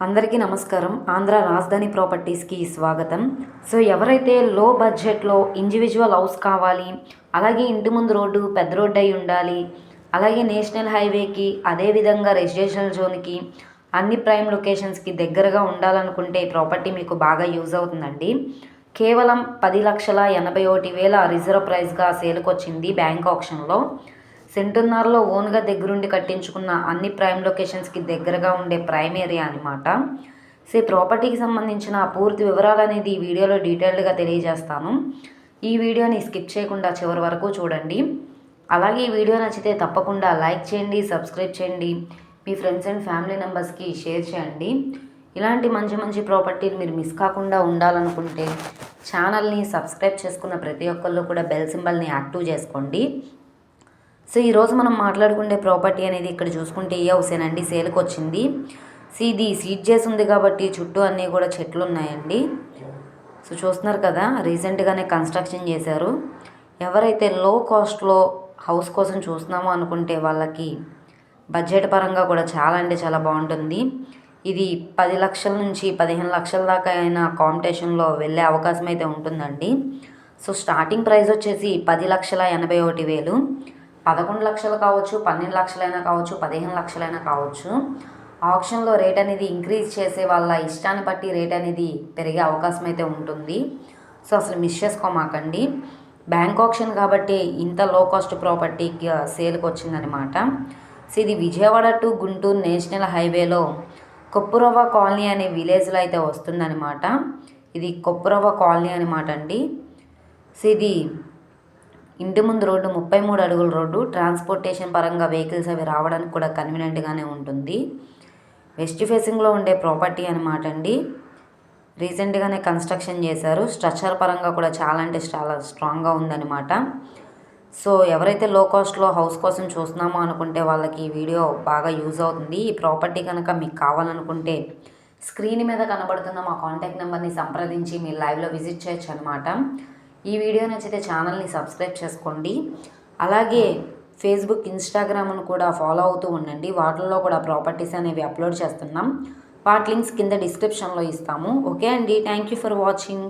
అందరికీ నమస్కారం. ఆంధ్ర రాజధాని ప్రాపర్టీస్కి స్వాగతం. సో ఎవరైతే లో బడ్జెట్లో ఇండివిజువల్ హౌస్ కావాలి, అలాగే ఇంటి ముందు రోడ్డు పెద్ద రోడ్డు అయి ఉండాలి, అలాగే నేషనల్ హైవేకి అదేవిధంగా రెసిడెన్షియల్ జోన్కి అన్ని ప్రైమ్ లొకేషన్స్కి దగ్గరగా ఉండాలనుకుంటే ఈ ప్రాపర్టీ మీకు బాగా యూజ్ అవుతుందండి. కేవలం 10,81,000 రిజర్వ్ ప్రైస్గా సేల్కి వచ్చింది బ్యాంక్ ఆప్షన్లో. సెంటున్నరలో ఓన్గా దగ్గరుండి కట్టించుకున్న అన్ని ప్రైమ్ లొకేషన్స్కి దగ్గరగా ఉండే ప్రైమ్ ఏరియా అనమాట. సో ఈ ప్రాపర్టీకి సంబంధించిన పూర్తి వివరాలు అనేది ఈ వీడియోలో డీటెయిల్డ్గా తెలియజేస్తాను. ఈ వీడియోని స్కిప్ చేయకుండా చివరి వరకు చూడండి. అలాగే ఈ వీడియో నచ్చితే తప్పకుండా లైక్ చేయండి, సబ్స్క్రైబ్ చేయండి, మీ ఫ్రెండ్స్ అండ్ ఫ్యామిలీ మెంబర్స్కి షేర్ చేయండి. ఇలాంటి మంచి మంచి ప్రాపర్టీలు మీరు మిస్ కాకుండా ఉండాలనుకుంటే ఛానల్ని సబ్స్క్రైబ్ చేసుకున్న ప్రతి ఒక్కళ్ళు కూడా బెల్ సింబల్ని యాక్టివ్ చేసుకోండి. సో ఈరోజు మనం మాట్లాడుకునే ప్రాపర్టీ అనేది ఇక్కడ చూసుకుంటే ఈ హౌసేనండి, సేల్కి వచ్చింది. సో ఇది సీట్ చేసి ఉంది కాబట్టి చుట్టూ అన్నీ కూడా చెట్లు ఉన్నాయండి. సో చూస్తున్నారు కదా, రీసెంట్గానే కన్స్ట్రక్షన్ చేశారు. ఎవరైతే లో కాస్ట్లో హౌస్ కోసం చూస్తున్నామో అనుకుంటే వాళ్ళకి బడ్జెట్ పరంగా కూడా చాలా అంటే చాలా బాగుంటుంది. ఇది 10 లక్షల నుంచి 15 లక్షల దాకా అయినా కాంపిటీషన్లో వెళ్ళే అవకాశం అయితే ఉంటుందండి. సో స్టార్టింగ్ ప్రైస్ వచ్చేసి 10,81,000. 11 లక్షలు కావచ్చు, 12 లక్షలైనా కావచ్చు, 15 లక్షలైనా కావచ్చు. ఆప్షన్లో రేట్ అనేది ఇంక్రీజ్ చేసే వాళ్ళ ఇష్టాన్ని బట్టి రేట్ అనేది పెరిగే అవకాశం అయితే ఉంటుంది. సో అసలు మిస్ చేసుకోమాకండి. బ్యాంక్ ఆప్షన్ కాబట్టి ఇంత లో కాస్ట్ ప్రాపర్టీకి సేల్కి వచ్చిందనమాట. సో ఇది విజయవాడ టు గుంటూరు నేషనల్ హైవేలో కొప్పురవ్వ కాలనీ అనే విలేజ్లో అయితే వస్తుందనమాట. ఇది కొప్పురవ్వ కాలనీ అనమాట అండి. సో ఇది ఇంటి ముందు రోడ్డు 33 అడుగుల రోడ్డు. ట్రాన్స్పోర్టేషన్ పరంగా వెహికల్స్ అవి రావడానికి కూడా కన్వీనియంట్గానే ఉంటుంది. వెస్ట్ ఫేసింగ్లో ఉండే ప్రాపర్టీ అనమాట అండి. రీసెంట్గానే కన్స్ట్రక్షన్ చేశారు. స్ట్రక్చర్ పరంగా కూడా చాలా అంటే చాలా స్ట్రాంగ్గా ఉందన్నమాట. సో ఎవరైతే లో కాస్ట్లో హౌస్ కోసం చూస్తున్నామో అనుకుంటే వాళ్ళకి ఈ వీడియో బాగా యూజ్ అవుతుంది. ఈ ప్రాపర్టీ కనుక మీకు కావాలనుకుంటే స్క్రీన్ మీద కనబడుతున్న మా కాంటాక్ట్ నెంబర్ని సంప్రదించి మీరు లైవ్లో విజిట్ చేయొచ్చు అనమాట. ఈ వీడియో నచ్చితే ఛానల్ని సబ్స్క్రైబ్ చేసుకోండి. అలాగే ఫేస్బుక్, ఇన్స్టాగ్రామ్ను కూడా ఫాలో అవుతూ ఉండండి. వాటిల్లో కూడా ప్రాపర్టీస్ అనేవి అప్లోడ్ చేస్తున్నాం. వాటి లింక్స్ కింద డిస్క్రిప్షన్లో ఇస్తాము. ఓకే అండి, థ్యాంక్ యూ ఫర్ వాచింగ్.